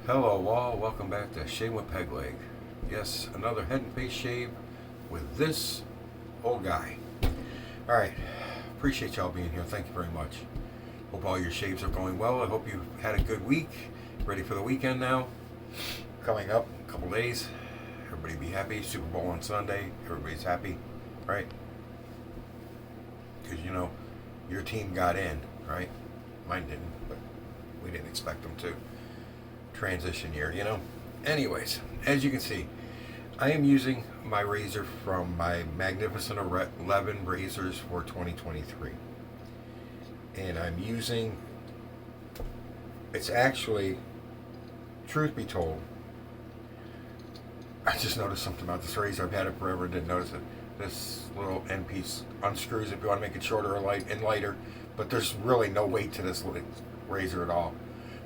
Hello all, welcome back to Shave with Peg Leg. Yes, another head and face shave with this old guy. Alright, appreciate y'all being here, thank you very much. Hope all your shaves are going well. I hope you've had a good week. Ready for the weekend now. Coming up, a couple days. Everybody be happy. Super Bowl on Sunday. Everybody's happy, right? Because you know, your team got in, right? Mine didn't, but we didn't expect them to. Transition year, you know. Anyways, as you can see, I am using my razor from my Magnificent 11 razors for 2023, and I'm using, it's actually, truth be told, I just noticed something about this razor. I've had it forever, didn't notice it. This little end piece unscrews if you want to make it shorter or lighter, but there's really no weight to this razor at all.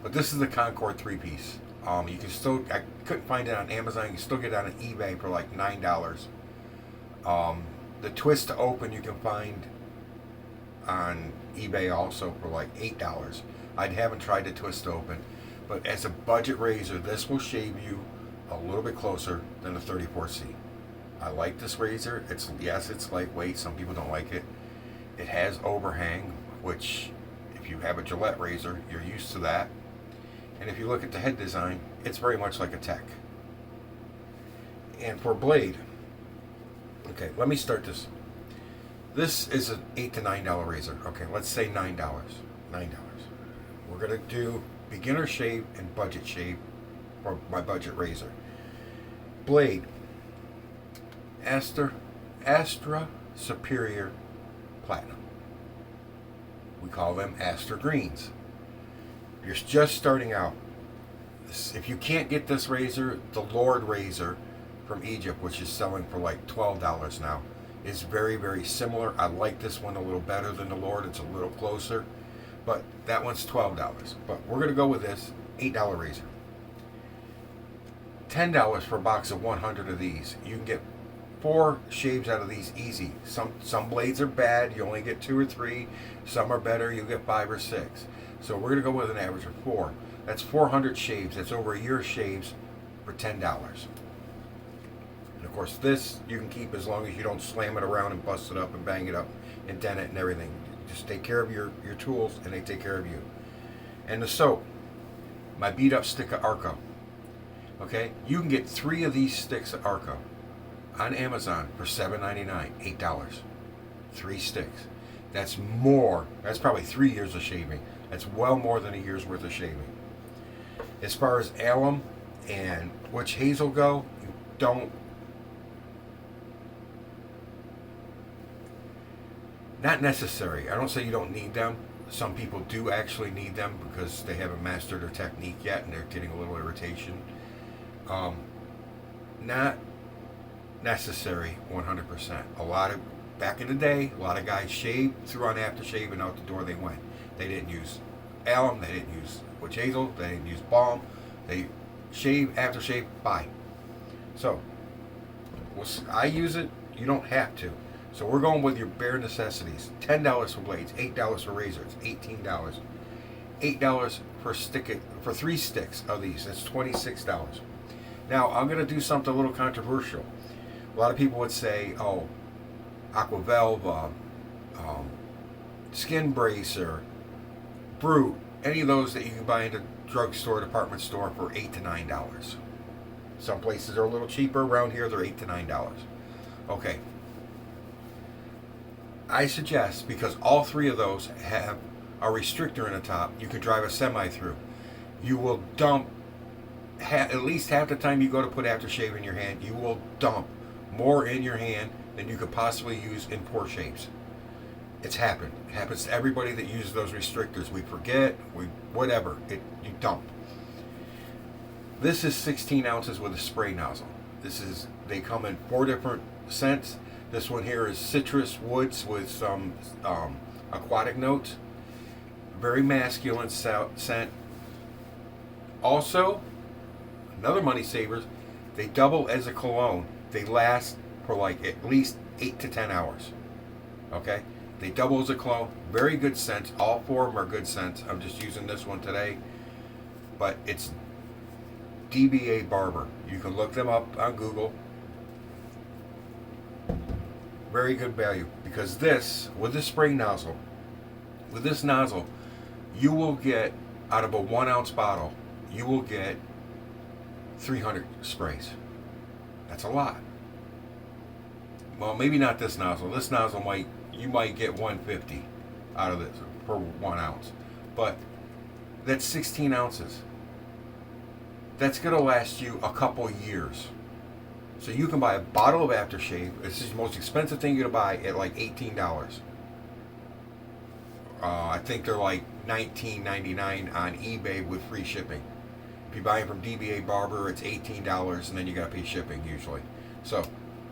But this is the Concord 3-piece. You can still, I couldn't find it on Amazon. You can still get it on eBay for like $9. The twist to open you can find on eBay also for like $8. I haven't tried the twist to open, but as a budget razor, this will shave you a little bit closer than the 34C. I like this razor. Yes, it's lightweight. Some people don't like it. It has overhang, which if you have a Gillette razor, you're used to that. And if you look at the head design, it's very much like a Tech. And for blade, okay, let me start this. This is an $8 to $9 razor. Okay, let's say $9. $9. We're gonna do beginner shave and budget shave for my budget razor. Blade, Astra Superior Platinum. We call them Astra Greens. If you're just starting out, if you can't get this razor, the Lord razor from Egypt, which is selling for like $12 now, is very, very similar. I like this one a little better than the Lord. It's a little closer, but that one's $12. But we're going to go with this $8 razor. $10 for a box of 100 of these. You can get 4 shaves out of these easy. Some blades are bad, you only get 2 or 3. Some are better, you get 5 or 6. So we're going to go with an average of 4. That's 400 shaves. That's over a year of shaves for $10. And of course this you can keep as long as you don't slam it around and bust it up and bang it up and dent it and everything. Just take care of your tools and they take care of you. And the soap, my beat up stick of Arko. Okay, you can get 3 of these sticks of Arko on Amazon for $7.99, $8. 3 sticks. That's more. That's probably 3 years of shaving. That's well more than a year's worth of shaving. As far as alum and witch hazel go, you don't. Not necessary. I don't say you don't need them. Some people do actually need them because they haven't mastered their technique yet and they're getting a little irritation. Not necessary 100%. Back in the day, a lot of guys shaved, threw on aftershave, and out the door they went. They didn't use alum, they didn't use witch hazel, they didn't use balm. They shave, aftershave, bye. So, I use it, you don't have to. So we're going with your bare necessities. $10 for blades, $8 for razors, $18. $8 for 3 sticks of these, that's $26. Now, I'm going to do something a little controversial. A lot of people would say, oh, Aquavelva, Skin Bracer, Brute, any of those that you can buy in a drugstore, department store for $8 to $9. Some places are a little cheaper. Around here, they're $8 to $9. Okay. I suggest, because all 3 of those have a restrictor in the top, you can drive a semi through. You will dump, at least half the time you go to put aftershave in your hand, you will dump more in your hand than you could possibly use in 4 shaves. It's happened. It happens to everybody that uses those restrictors. We forget, whatever, you dump. This is 16 ounces with a spray nozzle. They come in 4 different scents. This one here is citrus woods with some aquatic notes. Very masculine scent. Also, another money saver, they double as a cologne. They last for like at least 8 to 10 hours. Okay? They double as a cologne. Very good scents. All 4 of them are good scents. I'm just using this one today. But it's DBA Barber. You can look them up on Google. Very good value, because this, with this spray nozzle, with this nozzle, you will get, out of a 1 ounce bottle, you will get 300 sprays. That's a lot. Well, maybe not this nozzle. This nozzle you might get 150 out of this per 1 ounce. But that's 16 ounces. That's going to last you a couple years. So you can buy a bottle of aftershave. This is the most expensive thing you're going to buy at like $18. I think they're like $19.99 on eBay with free shipping. If you buy them from DBA Barber, it's $18, and then you got to pay shipping usually. So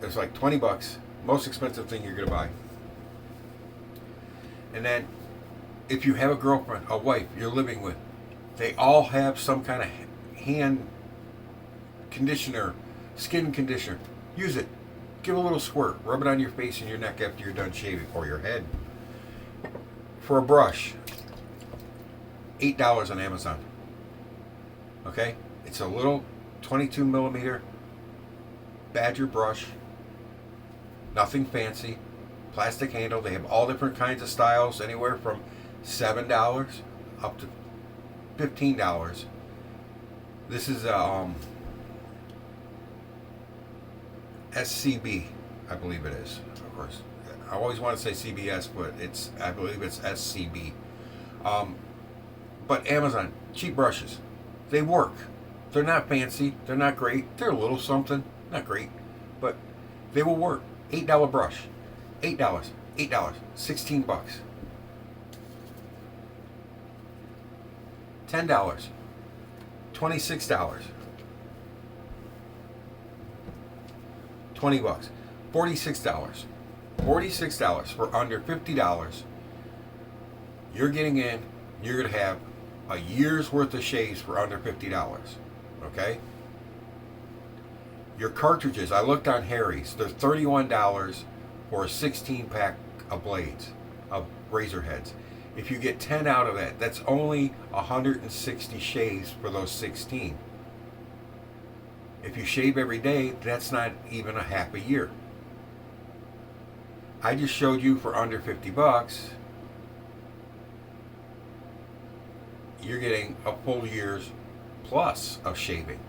it's like 20 bucks. Most expensive thing you're going to buy. And then if you have a girlfriend, a wife you're living with, they all have some kind of hand conditioner, skin conditioner. Use it. Give a little squirt. Rub it on your face and your neck after you're done shaving, or your head. For a brush, $8 on Amazon. Okay? It's a little 22 millimeter Badger brush. Nothing fancy. Plastic handle. They have all different kinds of styles, anywhere from $7 up to $15. This is SCB, I believe it is. Of course, I always want to say CBS, but I believe it's SCB. But Amazon, cheap brushes, they work. They're not fancy. They're not great. They're a little something. Not great, but they will work. $8 brush, $8, 16 bucks. $10, $26, 20 bucks, $46 for under $50. You're getting in. You're gonna have a year's worth of shaves for under $50. Okay. Your cartridges, I looked on Harry's. They're $31 for a 16 pack of blades, of razor heads. If you get 10 out of that, that's only 160 shaves for those 16. If you shave every day, that's not even a half a year. I just showed you for under 50 bucks, you're getting a full year's plus of shaving.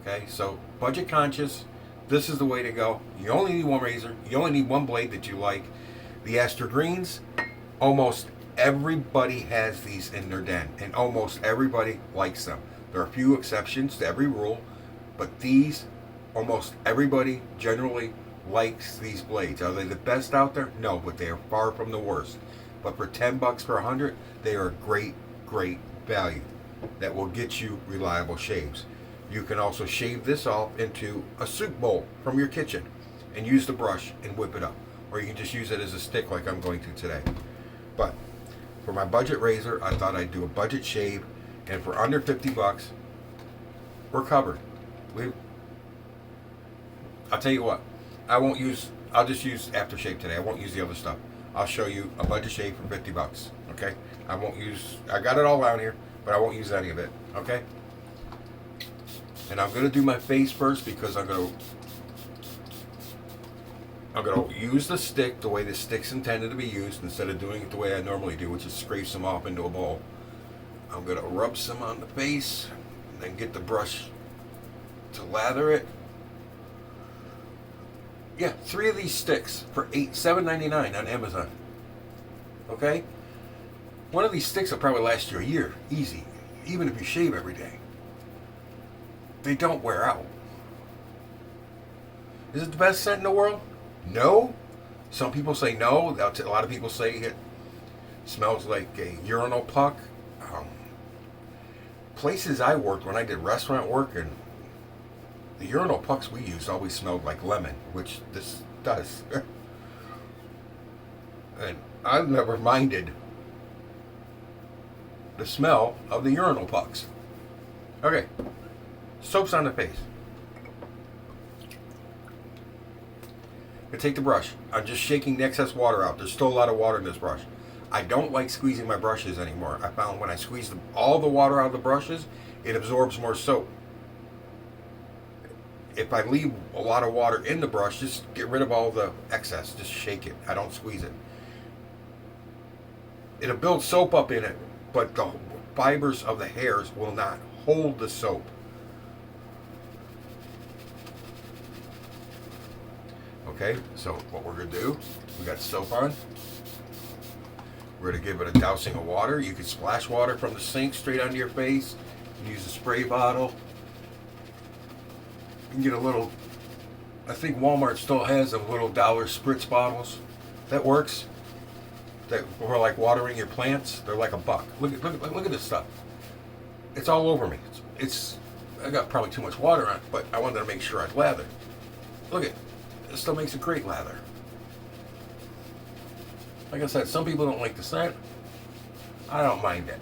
Okay, so budget conscious, this is the way to go. You only need one razor. You only need one blade that you like. The Astra Greens, almost everybody has these in their den, and almost everybody likes them. There are a few exceptions to every rule, but these, almost everybody generally likes these blades. Are they the best out there? No, but they are far from the worst. But for 10 bucks per 100, they are a great, great value that will get you reliable shaves. You can also shave this off into a soup bowl from your kitchen and use the brush and whip it up. Or you can just use it as a stick like I'm going to today. But for my budget razor, I thought I'd do a budget shave, and for under 50 bucks, we're covered. I'll tell you what, I'll just use aftershave today. I won't use the other stuff. I'll show you a budget shave for 50 bucks. Okay? I got it all out here, but I won't use any of it. Okay? And I'm gonna do my face first, because I'm gonna use the stick the way the stick's intended to be used, instead of doing it the way I normally do, which is scrape some off into a bowl. I'm gonna rub some on the face, and then get the brush to lather it. Yeah, 3 of these sticks for $7.99 on Amazon. Okay? One of these sticks will probably last you a year, easy, even if you shave every day. They don't wear out. Is it the best scent in the world? No. Some people say no. A lot of people say it smells like a urinal puck. Places I worked, when I did restaurant work, and the urinal pucks we used always smelled like lemon, which this does. And I've never minded the smell of the urinal pucks. Okay. Soap's on the face. I take the brush. I'm just shaking the excess water out. There's still a lot of water in this brush. I don't like squeezing my brushes anymore. I found when I squeeze all the water out of the brushes, it absorbs more soap. If I leave a lot of water in the brush, just get rid of all the excess. Just shake it. I don't squeeze it. It'll build soap up in it, but the fibers of the hairs will not hold the soap. Okay, so what we're going to do, we got soap on. We're going to give it a dousing of water. You can splash water from the sink straight onto your face. Use a spray bottle. You can get a little, I think Walmart still has a little dollar spritz bottles. That works. That for like watering your plants. They're like $1. Look at this stuff. It's all over me. I got probably too much water on it, but I wanted to make sure I'd lather. Look at it still makes a great lather. Like I said, some people don't like the scent. I don't mind it.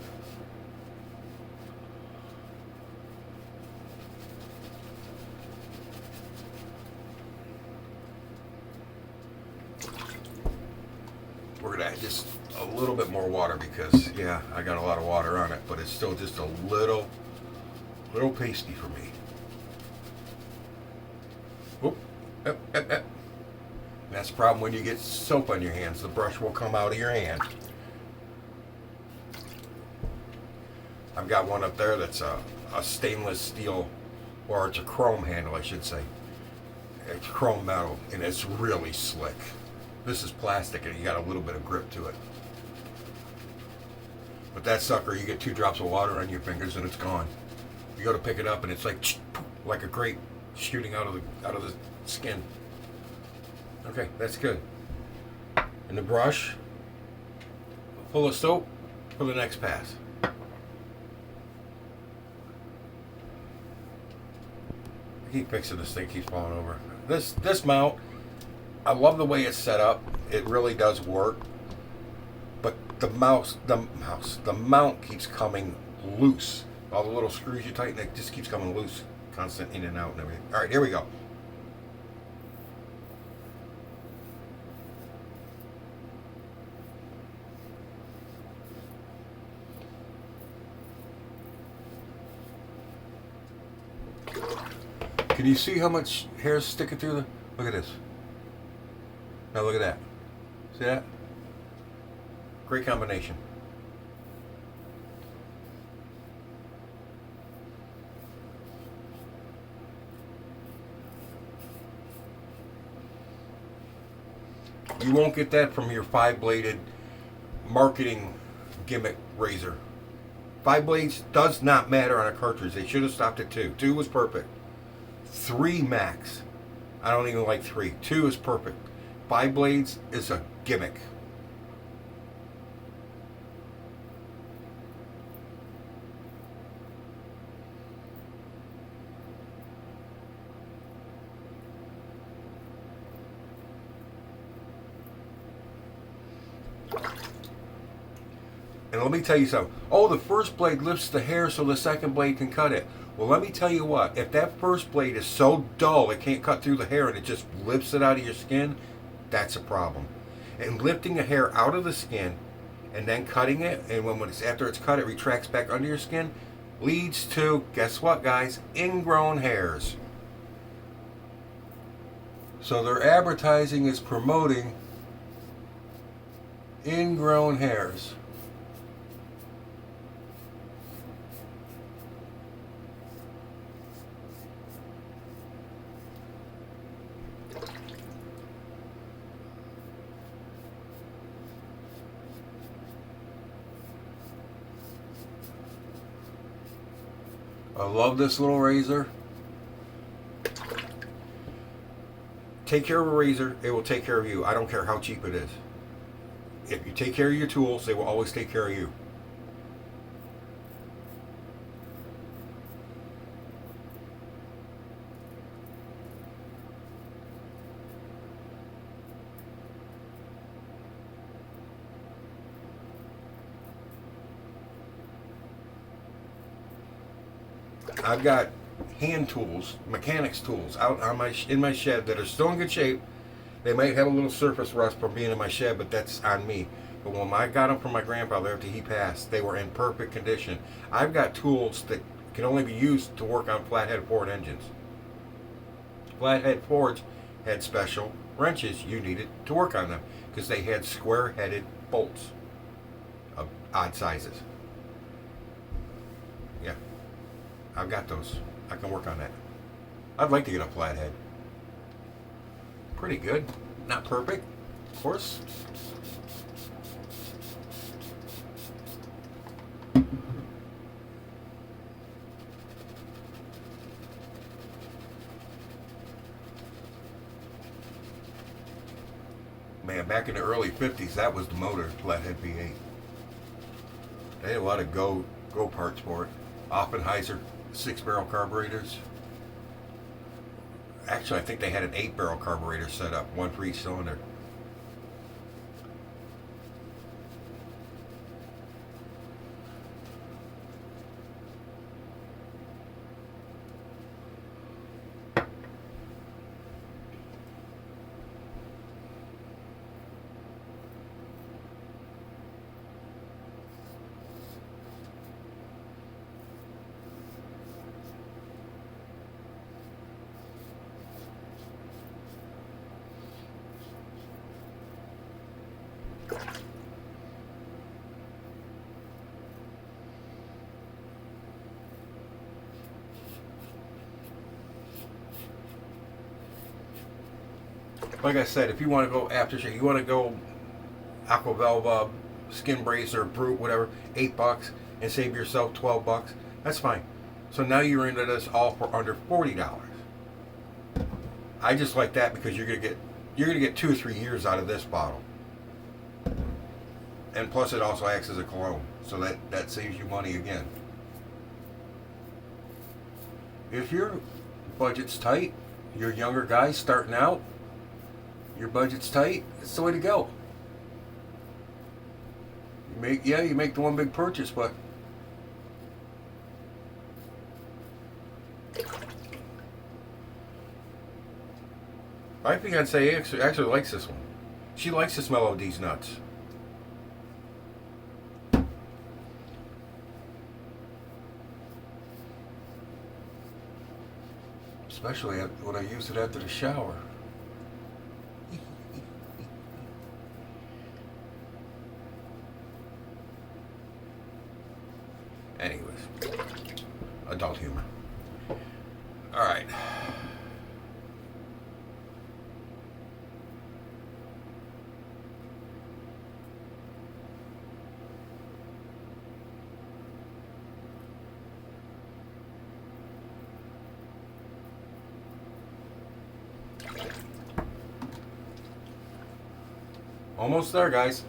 We're gonna add just a little bit more water because, yeah, I got a lot of water on it, but it's still just a little pasty for me. Whoop. Yep. That's the problem when you get soap on your hands. The brush will come out of your hand. I've got one up there that's a stainless steel, or it's a chrome handle, I should say. It's chrome metal, and it's really slick. This is plastic, and you got a little bit of grip to it. But that sucker, you get 2 drops of water on your fingers, and it's gone. You go to pick it up, and it's like a grape shooting out of the skin. Okay, that's good. And the brush full of soap for the next pass. I keep fixing this thing, keeps falling over. This mount, I love the way it's set up. It really does work. But the mount keeps coming loose. All the little screws you tighten, it just keeps coming loose. Constant in and out and everything. All right, here we go. Can you see how much hair is sticking through the... Look at this. Now look at that. See that? Great combination. You won't get that from your 5-bladed marketing gimmick razor. 5 blades does not matter on a cartridge. They should have stopped at 2. 2 was perfect. 3 max. I don't even like 3. 2 is perfect. 5 blades is a gimmick. And let me tell you something. Oh, the first blade lifts the hair so the second blade can cut it. Well, let me tell you what. If that first blade is so dull it can't cut through the hair and it just lifts it out of your skin, that's a problem. And lifting the hair out of the skin and then cutting it, and after it's cut, it retracts back under your skin, leads to, guess what, guys? Ingrown hairs. So their advertising is promoting ingrown hairs. I love this little razor. Take care of a razor, it will take care of you. I don't care how cheap it is. If you take care of your tools, they will always take care of you. I've got hand tools, mechanics tools, out on in my shed that are still in good shape. They might have a little surface rust from being in my shed, but that's on me. But when I got them from my grandfather after he passed, they were in perfect condition. I've got tools that can only be used to work on flathead Ford engines. Flathead Fords had special wrenches you needed to work on them because they had square-headed bolts of odd sizes. Yeah, I've got those. I can work on that. I'd like to get a flathead. Pretty good. Not perfect, of course. Man, back in the early 50s, that was the motor, flathead V8. They had a lot of go parts for it. Offenheiser 6-barrel carburetors. Actually, I think they had an 8-barrel carburetor set up, one for each cylinder. Like I said, if you want to go aftershave, you want to go Aquavelva, Skin Bracer, Brute, whatever, $8, and save yourself $12. That's fine. So now you're into this all for under $40. I just like that because you're gonna get 2 or 3 years out of this bottle, and plus it also acts as a cologne, so that saves you money again. If your budget's tight, you're a younger guy starting out, your budget's tight, it's the way to go. You make the one big purchase, but I think I'd say actually likes this one. She likes the smell of Deez Nutz. Especially when I use it after the shower. Anyways, adult humor. All right. Almost there, guys.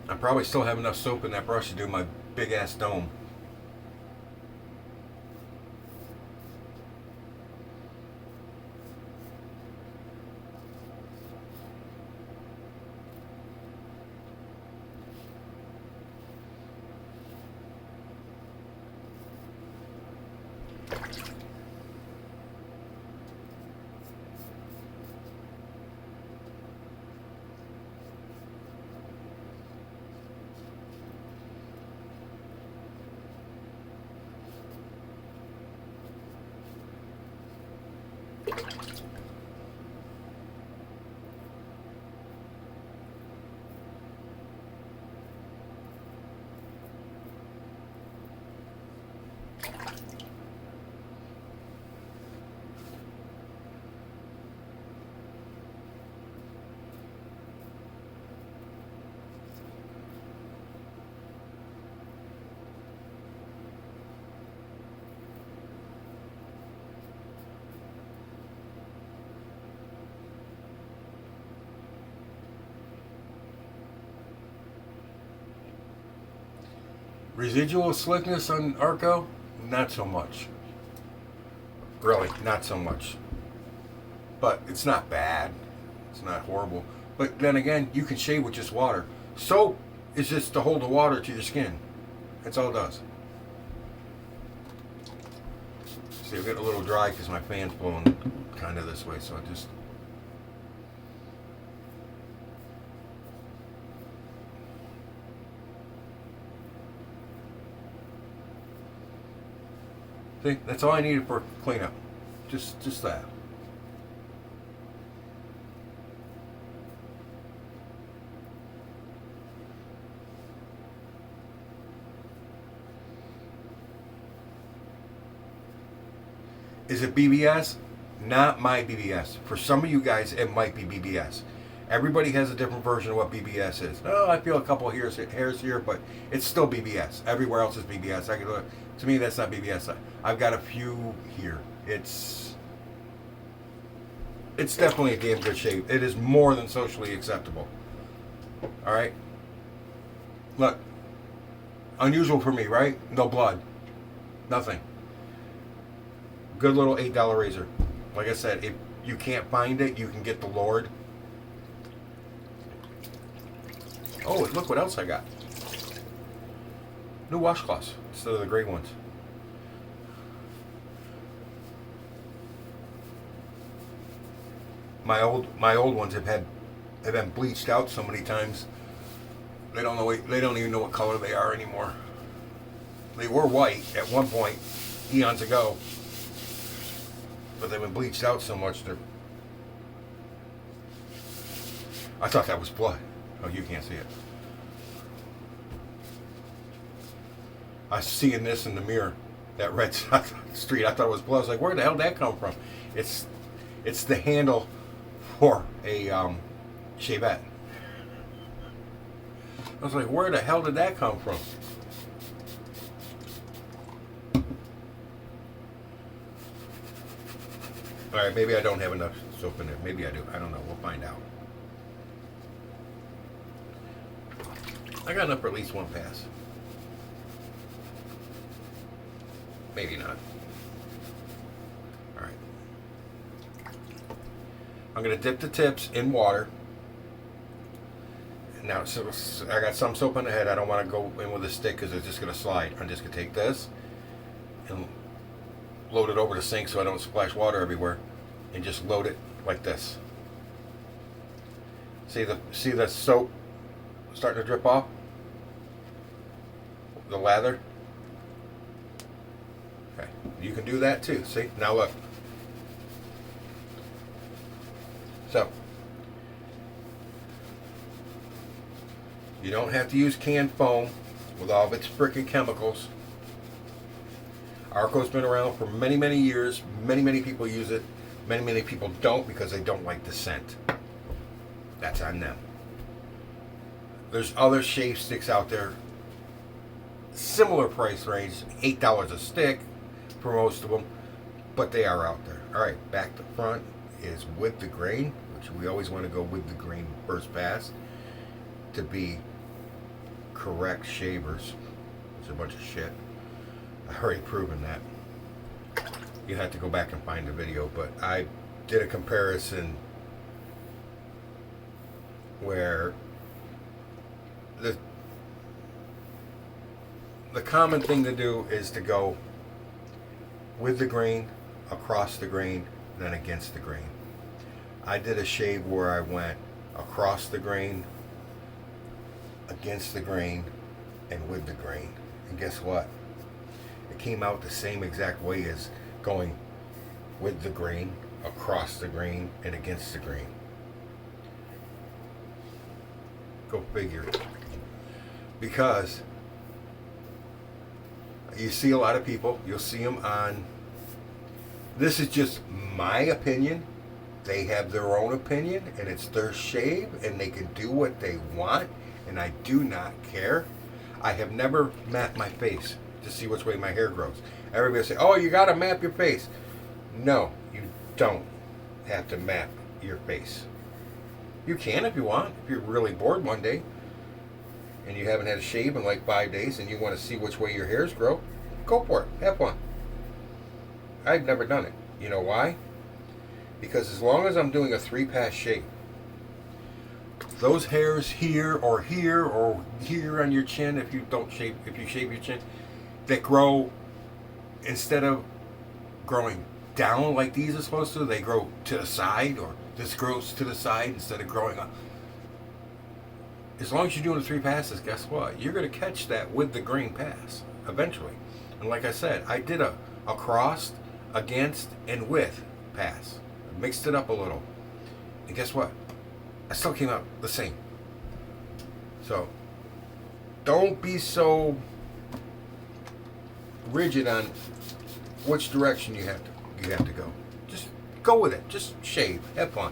I probably still have enough soap in that brush to do my big ass dome. Residual slickness on Arko? Not so much. Really, not so much. but it's not bad. It's not horrible. But then again, you can shave with just water. Soap is just to hold the water to your skin. That's all it does. See, I'm getting a little dry because my fan's blowing kind of this way, so I just... See, that's all I needed for cleanup. Just that. Is it BBS? Not my BBS. For some of you guys, it might be BBS. Everybody has a different version of what BBS is. Oh, I feel a couple of hairs here, but it's still BBS. Everywhere else is BBS. To me, that's not BBS. I've got a few here. It's definitely a damn good shave. It is more than socially acceptable. All right. Look, unusual for me, right? No blood, nothing. Good little $8 razor. Like I said, if you can't find it, you can get the Lord. Oh, look what else I got. New washcloths instead of the gray ones. My old ones have been bleached out so many times. They don't even know what color they are anymore. They were white at one point, eons ago. But they've been bleached out so much they're... I thought that was blood. Oh, you can't see it. I was seeing this in the mirror, that red street. I thought it was blood. I was like, where the hell did that come from? It's the handle for a shavette. I was like, where the hell did that come from? Alright, maybe I don't have enough soap in there. Maybe I do. I don't know. We'll find out. I got enough for at least one pass. Maybe not. Alright. I'm going to dip the tips in water. Now, so I got some soap on the head. I don't want to go in with a stick because it's just going to slide. I'm just going to take this and load it over the sink so I don't splash water everywhere, and just load it like this. See the soap starting to drip off? The lather? Okay, you can do that too. See, now look. So, you don't have to use canned foam with all of its freaking chemicals. Arko's been around for many, many years. Many people use it. Many people don't because they don't like the scent. That's on them. There's other shave sticks out there. Similar price range, $8 a stick for most of them, but they are out there. All right, back to front is with the grain, which we always want to go with the grain first pass to be correct shavers. It's a bunch of shit. I've already proven that. You have to go back and find the video, but I did a comparison where the common thing to do is to go with the grain, across the grain, then against the grain. I did a shave where I went across the grain, against the grain, and with the grain. And guess what? It came out the same exact way as going with the grain, across the grain, and against the grain. Go figure. Because you see a lot of people, you'll see them on, this is just my opinion. They have their own opinion, and it's their shave, and they can do what they want, and I do not care. I have never mapped my face to see which way my hair grows. Everybody say, oh, you got to map your face. No, you don't have to map your face. You can if you want. If you're really bored one day and you haven't had a shave in like 5 days and you want to see which way your hairs grow, go for it. Have fun. I've never done it. You know why? because as long as I'm doing a 3-pass shave, those hairs here or here on your chin, if you shave your chin, that grow, instead of growing down like these are supposed to, they grow to the side, or this grows to the side instead of growing up. As long as you're doing the 3 passes, guess what? You're going to catch that with the green pass eventually. And like I said, I did a cross, against, and with pass. I mixed it up a little. And guess what? I still came out the same. So, don't be so rigid on which direction you have to go. Just go with it. Just shave. Have fun.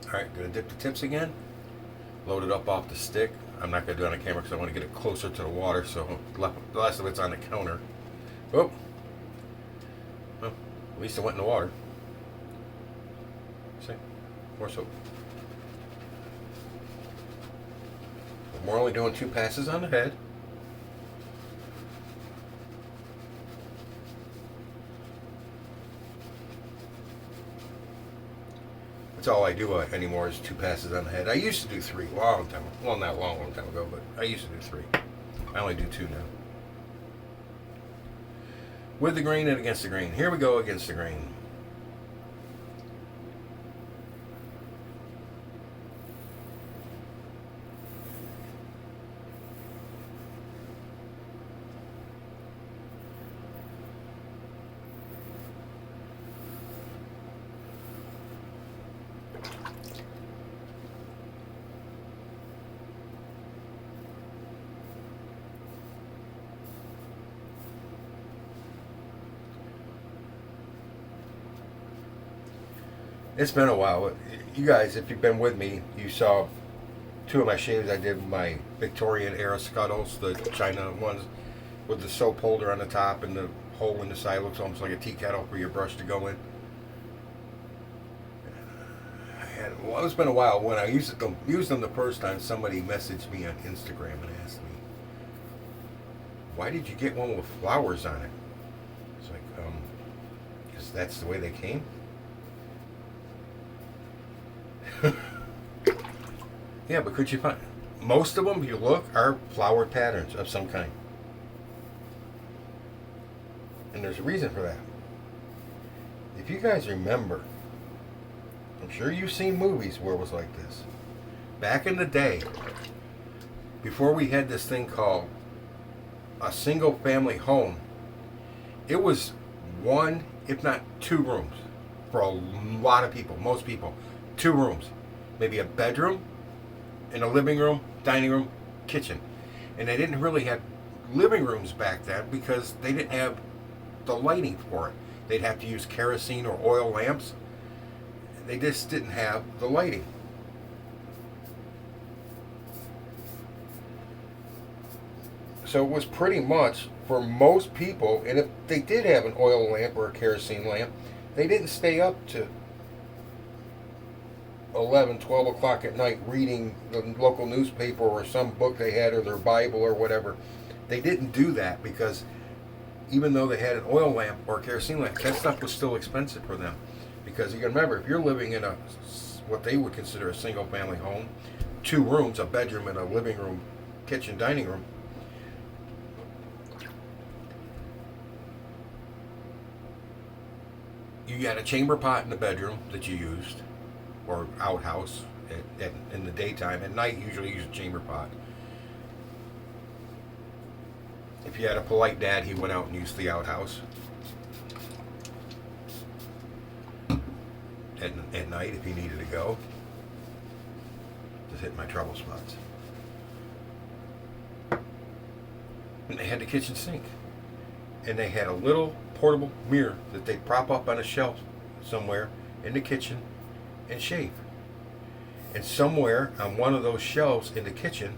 Alright, gonna dip the tips again. Load it up off the stick. I'm not gonna do it on the camera because I want to get it closer to the water, so the last of it's on the counter. Oh. Well, at least it went in the water. See? More soap. We're only doing 2 passes on the head. That's all I do anymore is 2 passes on the head. I used to do 3 long time. Well, not long time ago, but I used to do 3. I only do 2 now. With the grain and against the grain. Here we go against the grain. It's been a while. You guys, if you've been with me, you saw 2 of my shaves. I did my Victorian era scuttles, the China ones, with the soap holder on the top and the hole in the side. Looks almost like a tea kettle for your brush to go in. And, well, it's been a while. When I used them the first time, somebody messaged me on Instagram and asked me, "Why did you get one with flowers on it?" It's like, because that's the way they came. Yeah, but could you find most of them? If you look, are flowered patterns of some kind, and there's a reason for that. If you guys remember, I'm sure you've seen movies where it was like this. Back in the day, before we had this thing called a single family home, it was 1, if not 2 rooms for a lot of people, most people. 2 rooms, maybe a bedroom and a living room, dining room, kitchen. And they didn't really have living rooms back then because they didn't have the lighting for it. They'd have to use kerosene or oil lamps. They just didn't have the lighting. So it was pretty much for most people, and if they did have an oil lamp or a kerosene lamp, they didn't stay up to 11, 12 o'clock at night reading the local newspaper or some book they had or their Bible or whatever. They didn't do that because even though they had an oil lamp or a kerosene lamp, that stuff was still expensive for them. Because you can remember, if you're living in what they would consider a single family home, 2 rooms, a bedroom and a living room, kitchen, dining room, you got a chamber pot in the bedroom that you used, or outhouse in the daytime. At night, you usually use a chamber pot. If you had a polite dad, he went out and used the outhouse. At night, if he needed to go. Just hit my trouble spots. And they had the kitchen sink. And they had a little portable mirror that they prop up on a shelf somewhere in the kitchen and shave. And somewhere on one of those shelves in the kitchen,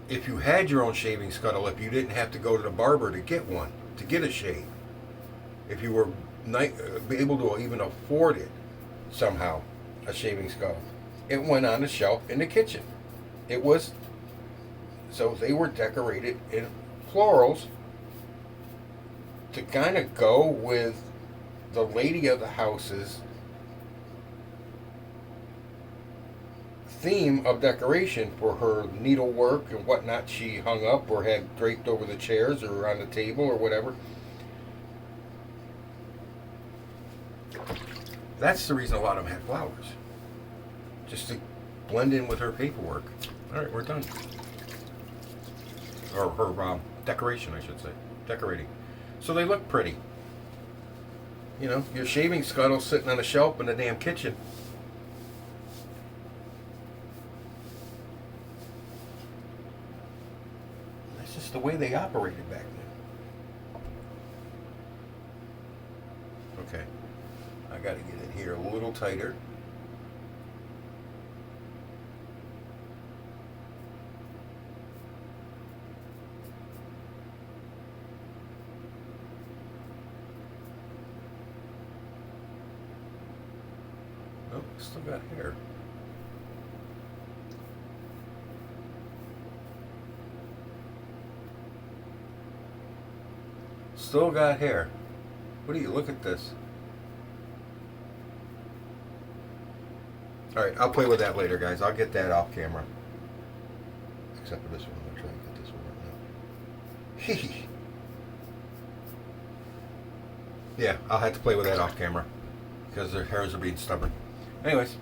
if you had your own shaving scuttle, if you didn't have to go to the barber to get one, to get a shave, if you were able to even afford it somehow, a shaving scuttle, it went on the shelf in the kitchen. It was, so they were decorated in florals to kind of go with the lady of the house's theme of decoration for her needlework and whatnot she hung up or had draped over the chairs or on the table or whatever. That's the reason a lot of them had flowers. Just to blend in with her paperwork. Alright, we're done. Or her decoration, I should say. Decorating. So they look pretty. You know, your shaving scuttle sitting on a shelf in the damn kitchen. That's just the way they operated back then. Okay. I gotta get it here a little tighter. Oh, still got hair. Still got hair. What do you look at this? Alright, I'll play with that later, guys. I'll get that off camera. Except for this one. I'm trying to get this one right now. Yeah, I'll have to play with that off camera because their hairs are being stubborn. Anyways,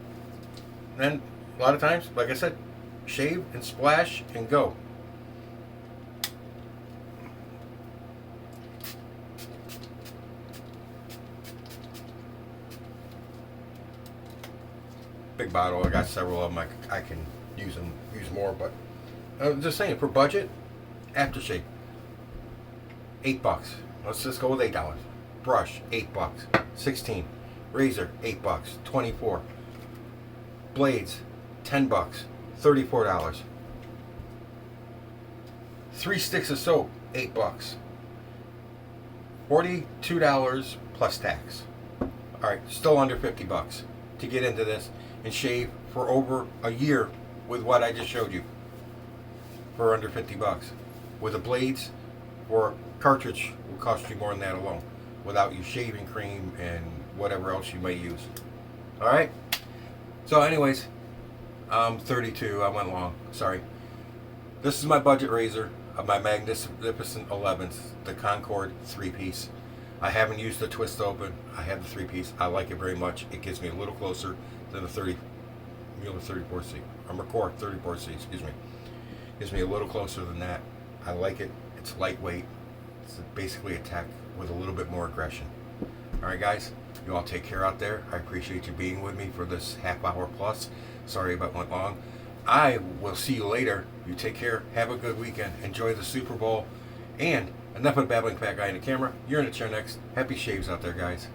then a lot of times, like I said, shave and splash and go. Big bottle. I got several of them. I can use more, but I'm just saying for budget, aftershave, $8. Let's just go with $8. Brush, $8. 16. Razor, $8. 24. Blades, $10. $34. 3 sticks of soap, $8. $42 plus tax. All right, still under $50 to get into this and shave for over a year with what I just showed you for under $50. With the blades or a cartridge will cost you more than that alone without your shaving cream and whatever else you may use. Alright? So anyways, I'm 32. I went long. Sorry. This is my budget razor of my Magnificent 11th, the Concord 3-piece. I haven't used the twist open. I have the 3-piece. I like it very much. It gets me a little closer than the 34C. Or McCord 34C, excuse me. Gives me a little closer than that. I like it. It's lightweight. It's basically a tack with a little bit more aggression. Alright guys, you all take care out there. I appreciate you being with me for this half hour plus. Sorry about went long. I will see you later. You take care. Have a good weekend. Enjoy the Super Bowl. And enough of babbling fat guy in the camera. You're in the chair next. Happy shaves out there, guys.